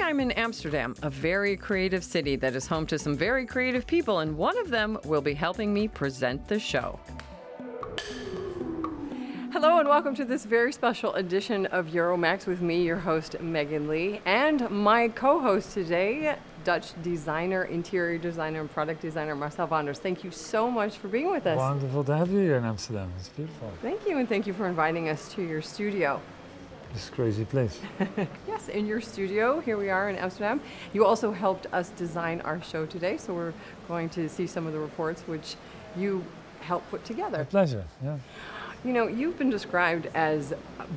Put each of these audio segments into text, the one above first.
I'm in Amsterdam, a very creative city that is home to some very creative people, and one of them will be helping me present the show. Hello and welcome to this very special edition of Euromaxx with me, your host, Megan Lee, and my co-host today, Dutch designer, interior designer, and product designer, Marcel Wanders. Thank you so much for being with us. Wonderful to have you here in Amsterdam. It's beautiful. Thank you, and thank you for inviting us to your studio. This crazy place. Yes, in your studio, here we are in Amsterdam. You also helped us design our show today, so we're going to see some of the reports which you helped put together. A pleasure, yeah. You know, you've been described as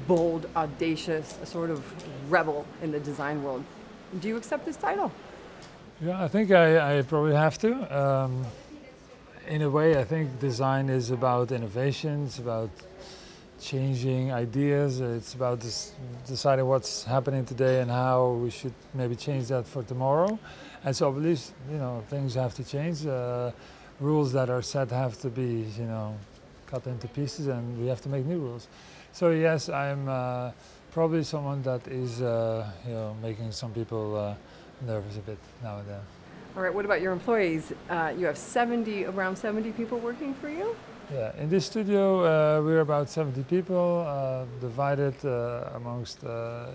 bold, audacious, a sort of rebel in the design world. Do you accept this title? Yeah, I think I probably have to. In a way, I think design is about innovation, it's about changing ideas, it's about deciding what's happening today and how we should maybe change that for tomorrow. And so I believe, you know, things have to change. Rules that are set have to be, you know, cut into pieces, and we have to make new rules. So yes, I'm probably someone that is, you know, making some people nervous a bit now and then. All right, what about your employees? You have around 70 people working for you? Yeah, in this studio we're about 70 people, divided amongst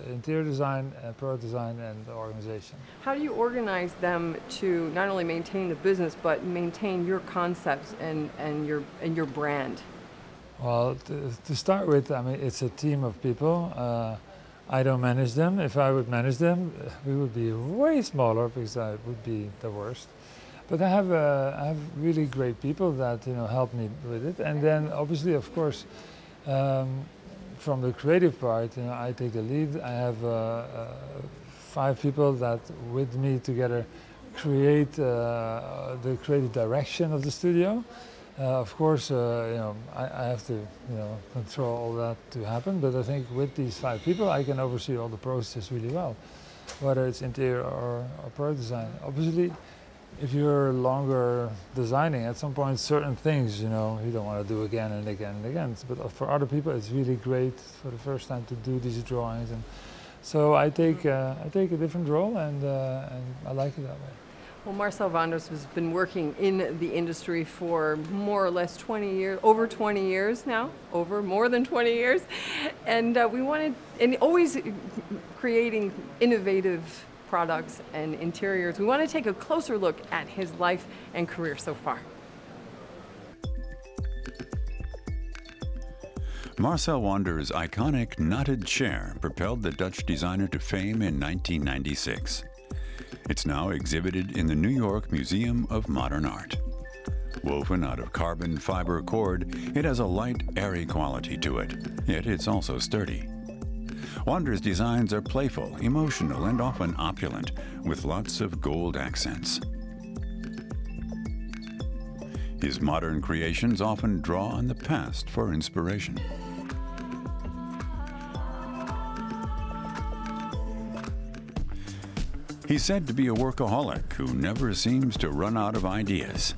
interior design, product design and organization. How do you organize them to not only maintain the business but maintain your concepts and your brand? Well, to start with, I mean, it's a team of people. I don't manage them. If I would manage them, we would be way smaller because that would be the worst. But I have really great people that, you know, help me with it. And then obviously, of course, from the creative part, you know, I take the lead. I have 5 people that with me together create the creative direction of the studio. Of course, you know, I have to, you know, control all that to happen. But I think with these 5 people, I can oversee all the process really well, whether it's interior or product design. Obviously, if you're longer designing, at some point certain things, you know, you don't want to do again and again and again. But for other people, it's really great for the first time to do these drawings, and so I take a different role, and I like it that way. Well, Marcel Wanders has been working in the industry for more or less 20 years, over 20 years now, more than 20 years, and always creating innovative products and interiors. We want to take a closer look at his life and career so far. Marcel Wanders' iconic knotted chair propelled the Dutch designer to fame in 1996. It's now exhibited in the New York Museum of Modern Art. Woven out of carbon fiber cord, it has a light, airy quality to it, yet it's also sturdy. Wanders' designs are playful, emotional, and often opulent, with lots of gold accents. His modern creations often draw on the past for inspiration. He's said to be a workaholic who never seems to run out of ideas.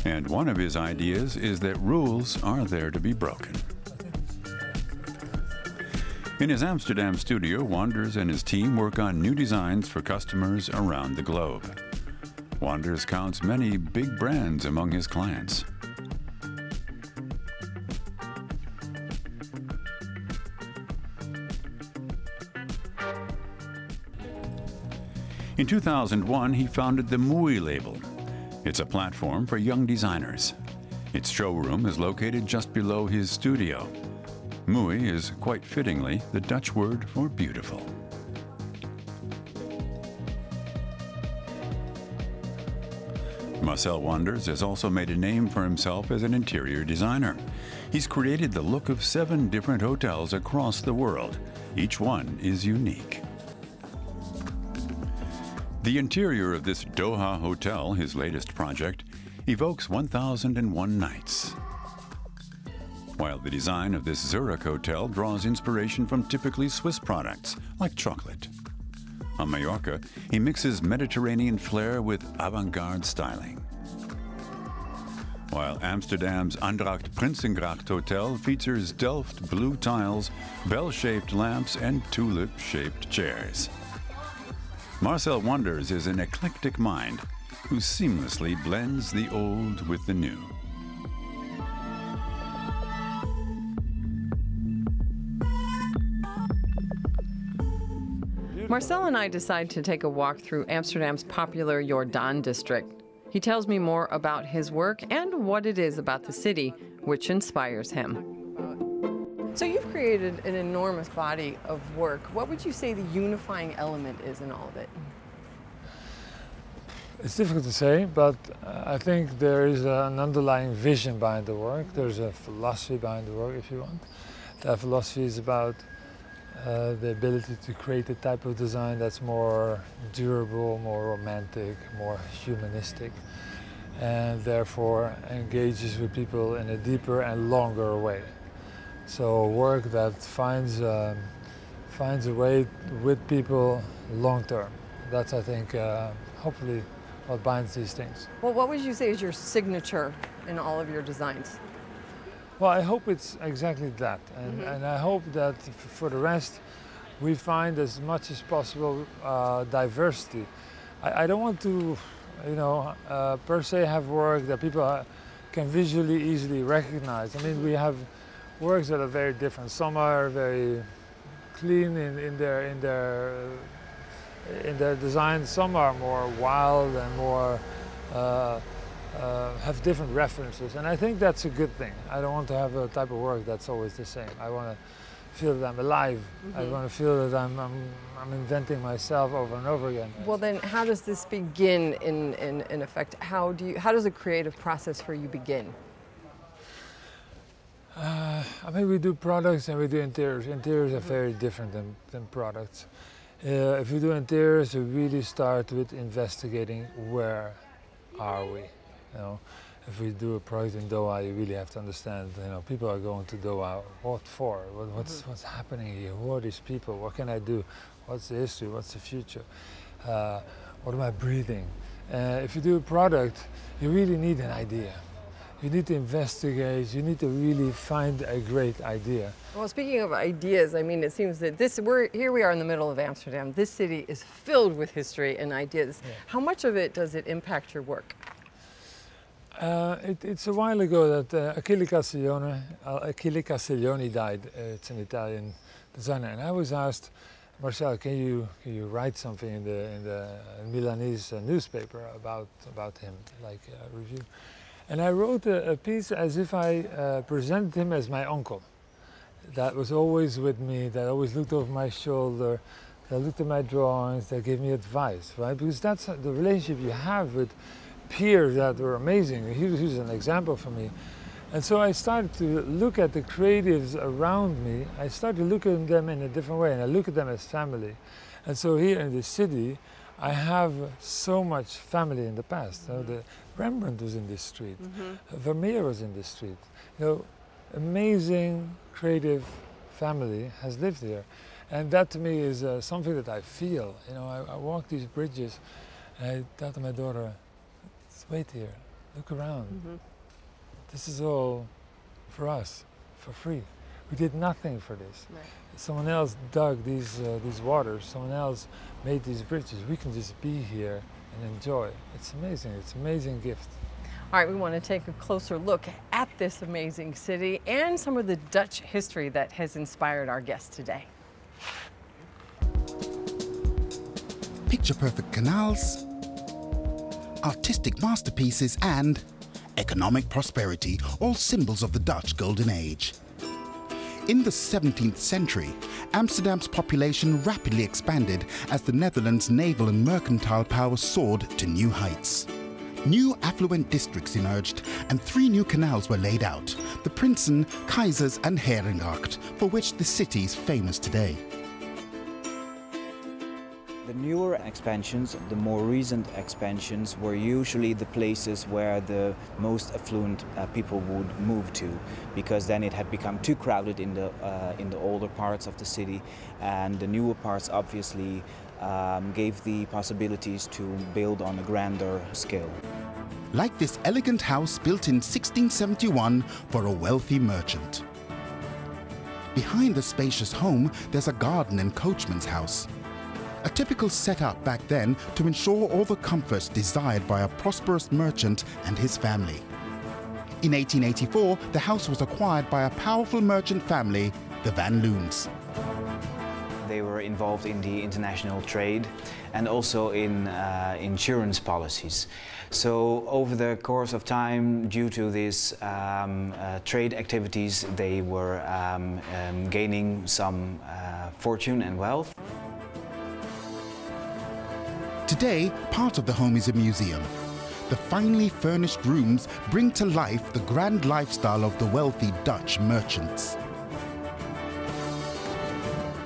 And one of his ideas is that rules are there to be broken. In his Amsterdam studio, Wanders and his team work on new designs for customers around the globe. Wanders counts many big brands among his clients. In 2001, he founded the Mooi label. It's a platform for young designers. Its showroom is located just below his studio. Mooi is quite fittingly the Dutch word for beautiful. Marcel Wanders has also made a name for himself as an interior designer. He's created the look of 7 different hotels across the world. Each one is unique. The interior of this Doha hotel, his latest project, evokes 1001 nights. While the design of this Zurich hotel draws inspiration from typically Swiss products, like chocolate. On Mallorca, he mixes Mediterranean flair with avant-garde styling. While Amsterdam's Andracht Prinsengracht Hotel features Delft blue tiles, bell-shaped lamps, and tulip-shaped chairs. Marcel Wanders is an eclectic mind who seamlessly blends the old with the new. Marcel and I decide to take a walk through Amsterdam's popular Jordaan district. He tells me more about his work and what it is about the city which inspires him. So you've created an enormous body of work. What would you say the unifying element is in all of it? It's difficult to say, but I think there is an underlying vision behind the work. There's a philosophy behind the work, if you want. That philosophy is about the ability to create a type of design that's more durable, more romantic, more humanistic, and therefore engages with people in a deeper and longer way. So work that finds a way with people long term. That's, I think, hopefully what binds these things. Well, what would you say is your signature in all of your designs? Well, I hope it's exactly that, and I hope that for the rest we find as much as possible diversity. I don't want to, per se have work that people can visually easily recognize. I mean, we have works that are very different. Some are very clean in their design. Some are more wild and more. Have different references, and I think that's a good thing. I don't want to have a type of work that's always the same. I want to feel that I'm alive. I want to feel that I'm inventing myself over and over again. Well, then, how does this begin? In effect, how does the creative process for you begin? I mean, we do products and we do interiors. Interiors are very different than products. If we do interiors, we really start with investigating where are we. If we do a project in Doha, you really have to understand, people are going to Doha, what for? What's happening here? Who are these people? What can I do? What's the history? What's the future? What am I breathing? If you do a product, you really need an idea. You need to investigate, you need to really find a great idea. Well, speaking of ideas, I mean, it seems that here we are in the middle of Amsterdam. This city is filled with history and ideas. Yeah. How much of it does it impact your work? It's a while ago that Achille Castiglione died. It's an Italian designer, and I was asked, Marcel, can you write something in the Milanese newspaper about him, like a review? And I wrote a piece as if I presented him as my uncle. That was always with me, that always looked over my shoulder, that looked at my drawings, that gave me advice, right? Because that's the relationship you have with peers that were amazing. He was an example for me. And so I started to look at the creatives around me. I started to look at them in a different way, and I look at them as family. And so here in the city, I have so much family in the past. The Rembrandt was in this street. Vermeer was in this street. Amazing creative family has lived here. And that to me is something that I feel. I walk these bridges and I tell to my daughter, wait here, look around. This is all for us, for free. We did nothing for this. Right. Someone else dug these waters, someone else made these bridges. We can just be here and enjoy. It's amazing, it's an amazing gift. All right, we want to take a closer look at this amazing city and some of the Dutch history that has inspired our guests today. Picture-perfect canals, artistic masterpieces and economic prosperity, all symbols of the Dutch Golden Age. In the 17th century, Amsterdam's population rapidly expanded as the Netherlands' naval and mercantile power soared to new heights. New affluent districts emerged and 3 new canals were laid out, the Prinsen, Keizers and Herengracht, for which the city is famous today. The newer expansions, the more recent expansions, were usually the places where the most affluent people would move to, because then it had become too crowded in the older parts of the city, and the newer parts obviously gave the possibilities to build on a grander scale. Like this elegant house built in 1671 for a wealthy merchant. Behind the spacious home, there's a garden and coachman's house. A typical setup back then to ensure all the comforts desired by a prosperous merchant and his family. In 1884, the house was acquired by a powerful merchant family, the Van Loons. They were involved in the international trade and also in insurance policies. So over the course of time, due to these trade activities, they were gaining some fortune and wealth. Today, part of the home is a museum. The finely furnished rooms bring to life the grand lifestyle of the wealthy Dutch merchants.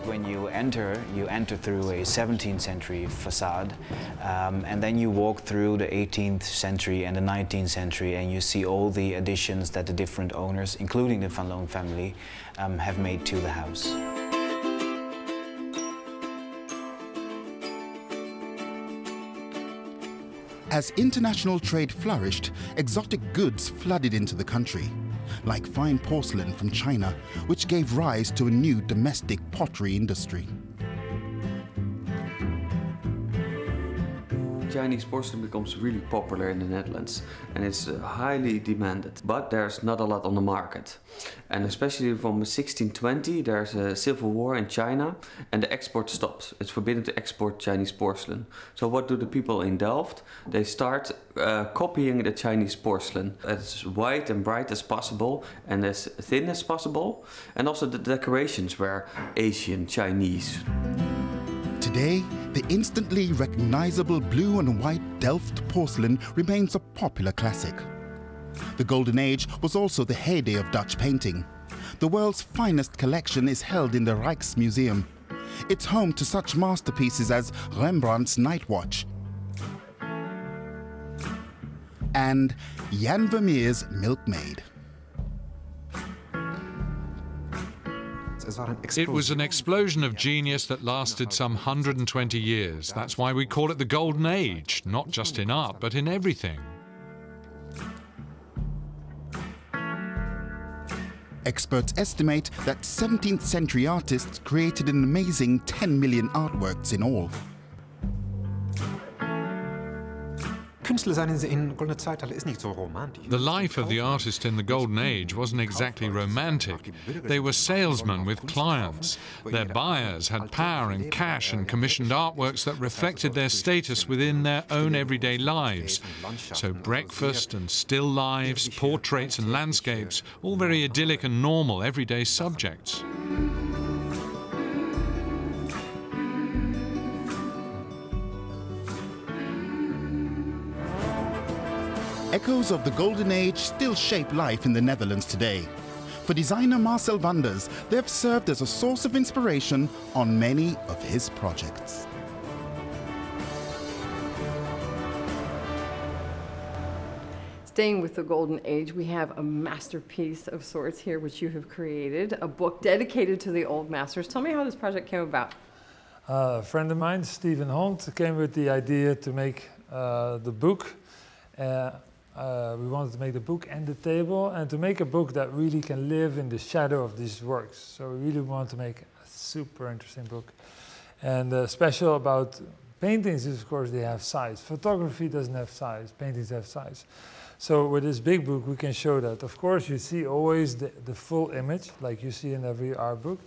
When you enter through a 17th century facade, and then you walk through the 18th century and the 19th century, and you see all the additions that the different owners, including the Van Loon family, have made to the house. As international trade flourished, exotic goods flooded into the country, like fine porcelain from China, which gave rise to a new domestic pottery industry. Chinese porcelain becomes really popular in the Netherlands and it's highly demanded, but there's not a lot on the market. And especially from 1620 there's a civil war in China and the export stops. It's forbidden to export Chinese porcelain. So what do the people in Delft? They start copying the Chinese porcelain as white and bright as possible and as thin as possible, and also the decorations were Asian, Chinese. Today, the instantly recognizable blue and white Delft porcelain remains a popular classic. The Golden Age was also the heyday of Dutch painting. The world's finest collection is held in the Rijksmuseum. It's home to such masterpieces as Rembrandt's Night Watch and Jan Vermeer's Milkmaid. It was an explosion of genius that lasted some 120 years. That's why we call it the Golden Age, not just in art, but in everything. Experts estimate that 17th century artists created an amazing 10 million artworks in all. The life of the artist in the Golden Age wasn't exactly romantic. They were salesmen with clients. Their buyers had power and cash and commissioned artworks that reflected their status within their own everyday lives. So breakfast and still lives, portraits and landscapes, all very idyllic and normal everyday subjects. Echoes of the Golden Age still shape life in the Netherlands today. For designer Marcel Wanders, they've served as a source of inspiration on many of his projects. Staying with the Golden Age, we have a masterpiece of sorts here which you have created, a book dedicated to the old masters. Tell me how this project came about. A friend of mine, Stephen Hont, came with the idea to make the book. We wanted to make the book and the table, and to make a book that really can live in the shadow of these works. So we really want to make a super interesting book. And special about paintings is, of course, they have size. Photography doesn't have size, paintings have size. So with this big book, we can show that. Of course, you see always the full image, like you see in every art book.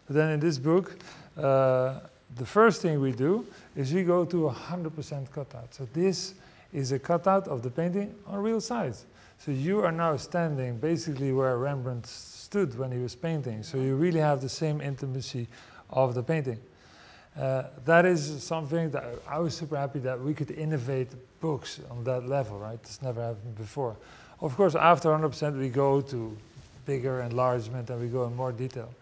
But then in this book, the first thing we do is we go to 100% cutout. So this is a cutout of the painting on real size. So you are now standing basically where Rembrandt stood when he was painting. So you really have the same intimacy of the painting. That is something that I was super happy that we could innovate books on that level, right? This never happened before. Of course, after 100% we go to bigger enlargement and we go in more detail.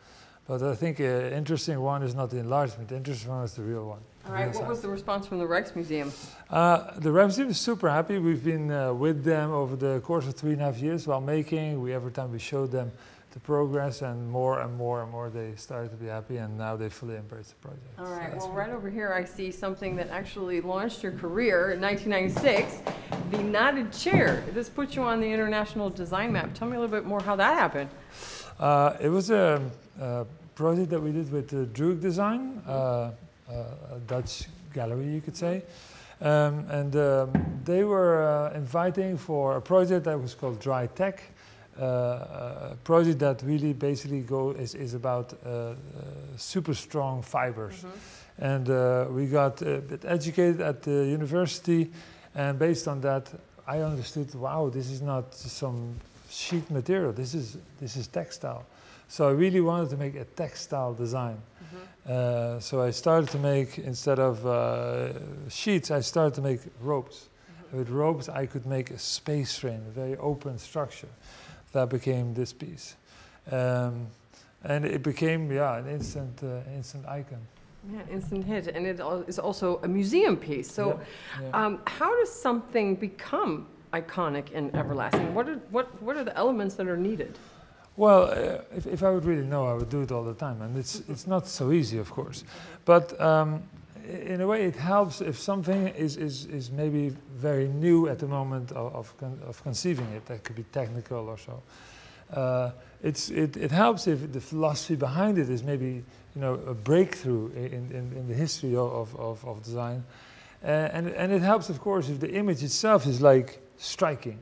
But I think an interesting one is not the enlargement, the interesting one is the real one. All right, what was the response from the Rijksmuseum? The Rijksmuseum is super happy. We've been with them over the course of 3.5 years while making. Every time we showed them the progress, and more and more and more they started to be happy, and now they fully embrace the project. All right, well, right over here I see something that actually launched your career in 1996, the knotted chair. This put you on the international design map. Tell me a little bit more how that happened. It was a project that we did with Druid Design. Dutch gallery, you could say. They were inviting for a project that was called Dry Tech, a project that really basically is about super strong fibers. And we got a bit educated at the university, and based on that, I understood, wow, this is not some sheet material, this is textile. So I really wanted to make a textile design. So I started to make, instead of sheets, I started to make ropes. With ropes, I could make a space frame, a very open structure. That became this piece. And it became, yeah, an instant icon. Yeah, instant hit. And it is also a museum piece. So how does something become iconic and everlasting? What are the elements that are needed? Well, if I would really know, I would do it all the time, and it's not so easy, of course. But in a way, it helps if something is maybe very new at the moment of conceiving it. That could be technical or so. It helps if the philosophy behind it is maybe, you know, a breakthrough in the history of design, and it helps, of course, if the image itself is like striking.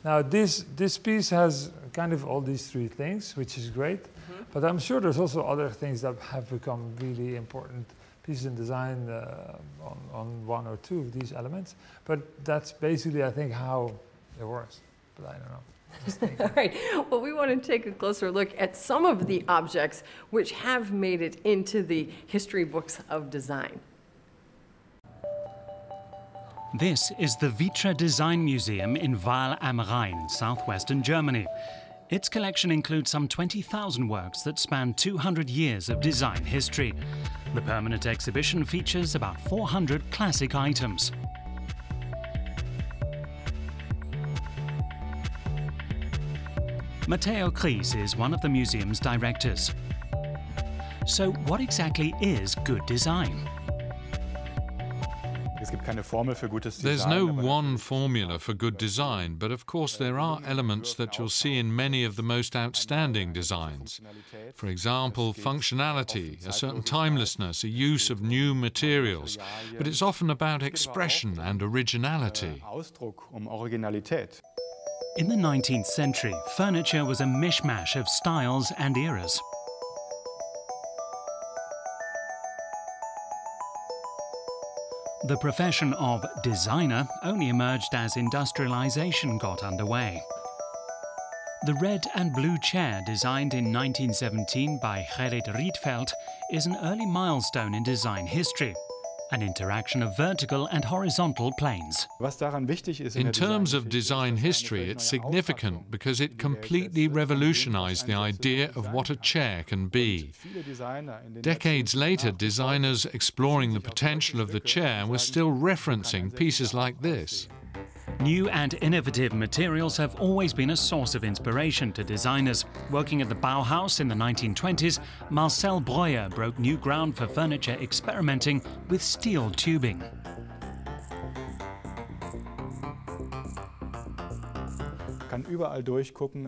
Now this piece has kind of all these three things, which is great, but I'm sure there's also other things that have become really important pieces in design on one or two of these elements. But that's basically, I think, how it works. But I don't know. All right. Well, we want to take a closer look at some of the objects which have made it into the history books of design. This is the Vitra Design Museum in Waal am Rhein, southwestern Germany. Its collection includes some 20,000 works that span 200 years of design history. The permanent exhibition features about 400 classic items. Matteo Kries is one of the museum's directors. So what exactly is good design? There's no one formula for good design, but of course there are elements that you'll see in many of the most outstanding designs. For example, functionality, a certain timelessness, a use of new materials, but it's often about expression and originality. In the 19th century, furniture was a mishmash of styles and eras. The profession of designer only emerged as industrialization got underway. The red and blue chair, designed in 1917 by Gerrit Rietveld, is an early milestone in design history, an interaction of vertical and horizontal planes. In terms of design history, it's significant because it completely revolutionized the idea of what a chair can be. Decades later, designers exploring the potential of the chair were still referencing pieces like this. New and innovative materials have always been a source of inspiration to designers. Working at the Bauhaus in the 1920s, Marcel Breuer broke new ground for furniture experimenting with steel tubing.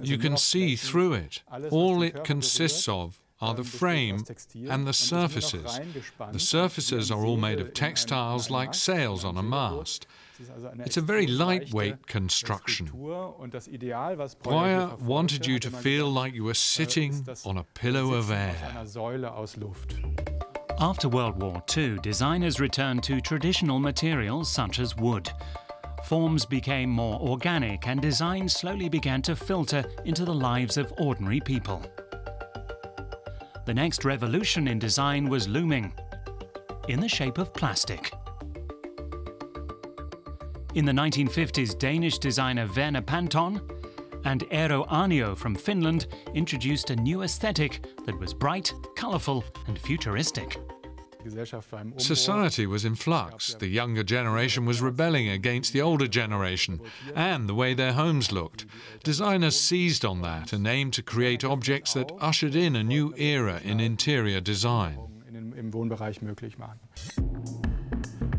You can see through it. All it consists of are the frame and the surfaces. The surfaces are all made of textiles like sails on a mast. It's a very lightweight construction. Breuer wanted you to feel like you were sitting on a pillow of air. After World War II, designers returned to traditional materials such as wood. Forms became more organic and design slowly began to filter into the lives of ordinary people. The next revolution in design was looming, in the shape of plastic. In the 1950s, Danish designer Werner Panton and Eero Aarnio from Finland introduced a new aesthetic that was bright, colourful and futuristic. Society was in flux. The younger generation was rebelling against the older generation and the way their homes looked. Designers seized on that and aimed to create objects that ushered in a new era in interior design.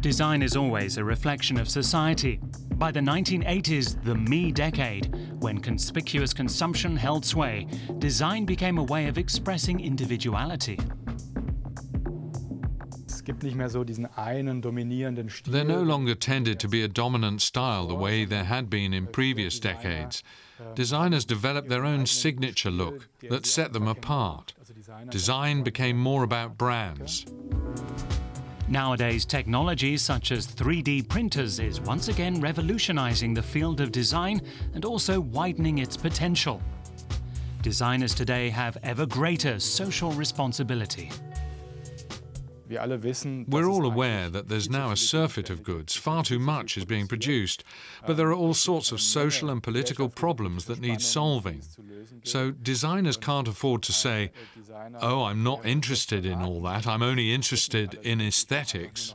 Design is always a reflection of society. By the 1980s, the me decade, when conspicuous consumption held sway, design became a way of expressing individuality. gibt nicht mehr so diesen einen dominierenden Stil. There no longer tended to be a dominant style the way there had been in previous decades. Designers developed their own signature look that set them apart. Design became more about brands. Nowadays, technology such as 3D printers is once again revolutionizing the field of design and also widening its potential. Designers today have ever greater social responsibility. We're all aware that there's now a surfeit of goods. Far too much is being produced, but there are all sorts of social and political problems that need solving. So designers can't afford to say, oh, I'm not interested in all that, I'm only interested in aesthetics.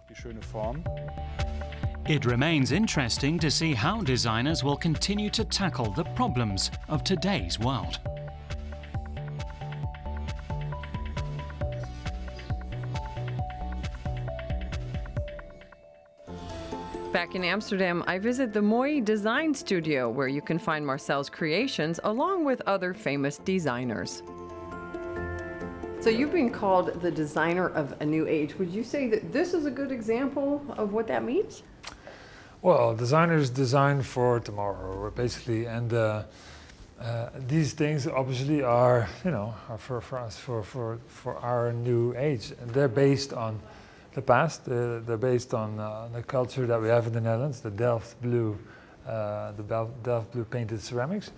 It remains interesting to see how designers will continue to tackle the problems of today's world. Back in Amsterdam, I visit the Mooi Design Studio, where you can find Marcel's creations along with other famous designers. So you've been called the designer of a new age. Would you say that this is a good example of what that means? Well, designers design for tomorrow, basically, and these things obviously are, are for us, for our new age, and they're based on the past. They're based on the culture that we have in the Netherlands, the Delft blue painted ceramics,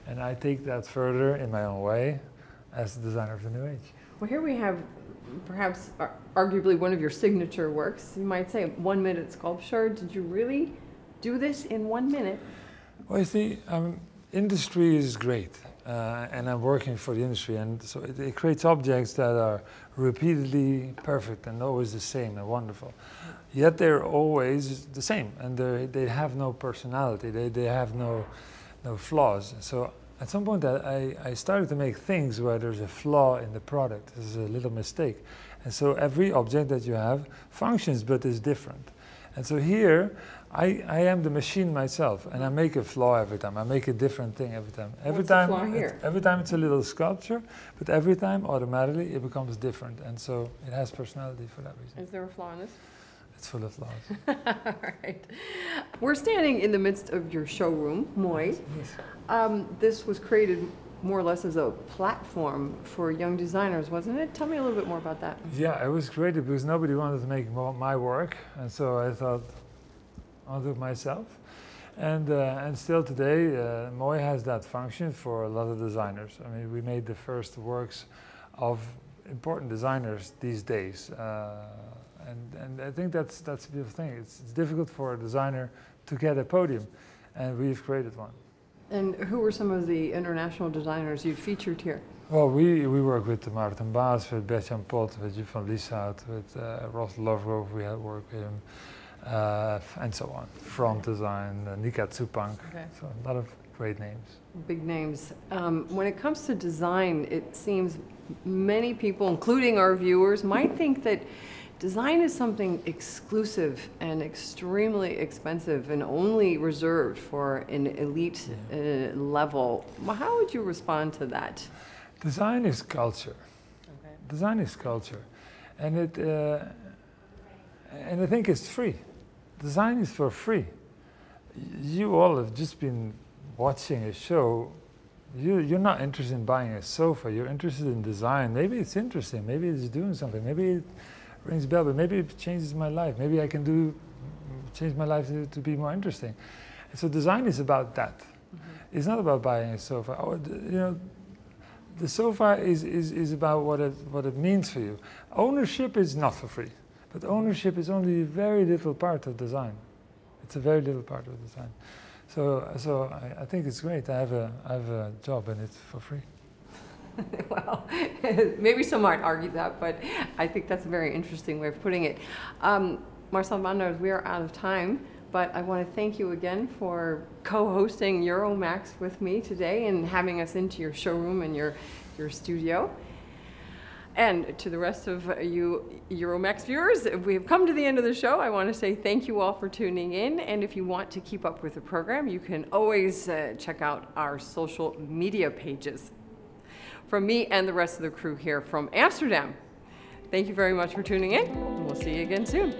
and I take that further in my own way as the designer of the new age. Well, here we have perhaps arguably one of your signature works. You might say 1 minute sculpture. Did you really do this in 1 minute? Well, you see, industry is great, and I'm working for the industry, and so it creates objects that are repeatedly perfect and always the same and wonderful. Yet they're always the same, and they have no personality. They have no flaws. So at some point I started to make things where there's a flaw in the product. There's a little mistake. And so every object that you have functions but is different. And so here I am the machine myself, and I make a flaw every time. I make a different thing every time. Every time it's a little sculpture, but every time automatically it becomes different, and so it has personality for that reason. Is there a flaw in this? It's full of flaws. All right. We're standing in the midst of your showroom, Mooi. Yes. This was created more or less as a platform for young designers, wasn't it? Tell me a little bit more about that. Yeah, it was created because nobody wanted to make my work, and so I thought, I'll do it myself. And still today, Mooi has that function for a lot of designers. I mean, we made the first works of important designers these days. And I think that's a beautiful thing. It's difficult for a designer to get a podium, and we've created one. And who were some of the international designers you featured here? Well, we work with Maarten Baas, with Bert-Jan Pot, with Jip van Lieshout, with Ross Lovegrove, we had work with him, and so on. Front Design, Nika Tsupang, so a lot of great names. Big names. When it comes to design, it seems many people, including our viewers, might think that design is something exclusive and extremely expensive and only reserved for an elite level. How would you respond to that? Design is culture. Okay. Design is culture, and I think it's free. Design is for free. You all have just been watching a show. You're not interested in buying a sofa. You're interested in design. Maybe it's interesting. Maybe it's doing something. Maybe it rings a bell, but maybe it changes my life. Maybe I can change my life to be more interesting. And so design is about that. Mm-hmm. It's not about buying a sofa. The sofa is about what it means for you. Ownership is not for free, but ownership is only a very little part of design. It's a very little part of design. So I think it's great. I have a job and it's for free. Well, maybe some might argue that, but I think that's a very interesting way of putting it. Marcel Wanders, we are out of time, but I want to thank you again for co-hosting Euromaxx with me today and having us into your showroom and your studio. And to the rest of you Euromaxx viewers, we have come to the end of the show. I want to say thank you all for tuning in. And if you want to keep up with the program, you can always check out our social media pages. From me and the rest of the crew here from Amsterdam, Thank you very much for tuning in, and we'll see you again soon.